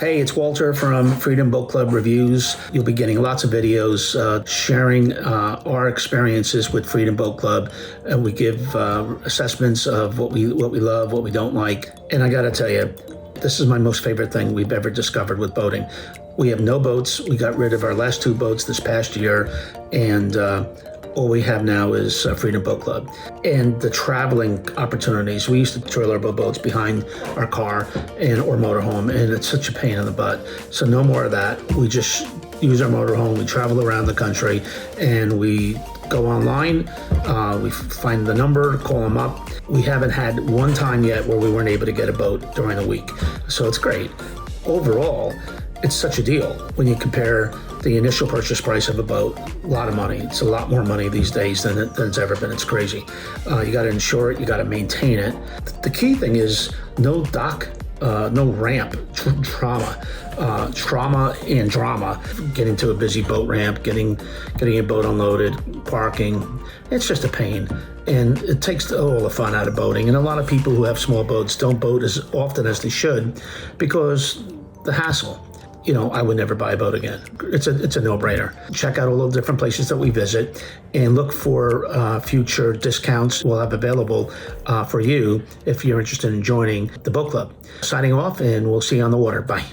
Hey, it's Walter from Freedom Boat Club Reviews. You'll be getting lots of videos sharing our experiences with Freedom Boat Club. We give assessments of what we love, what we don't like. And I got to tell you, this is my most favorite thing we've ever discovered with boating. We have no boats. We got rid of our last 2 boats this past year, and all we have now is Freedom Boat Club. And the traveling opportunities, we used to trail our boats behind our car or motorhome, and it's such a pain in the butt. So no more of that. We just use our motorhome, we travel around the country, and we go online, we find the number, call them up. We haven't had one time yet where we weren't able to get a boat during the week. So it's great. Overall, it's such a deal when you compare the initial purchase price of a boat. A lot of money. It's a lot more money these days than it's ever been. It's crazy. You got to insure it. You got to maintain it. The key thing is no dock, no ramp trauma and drama. Getting to a busy boat ramp, getting a boat unloaded, parking. It's just a pain. And it takes all the fun out of boating. And a lot of people who have small boats don't boat as often as they should because the hassle. You know, I would never buy a boat again. It's a no-brainer. Check out all the different places that we visit and look for future discounts we'll have available for you if you're interested in joining the boat club. Signing off, and we'll see you on the water. Bye.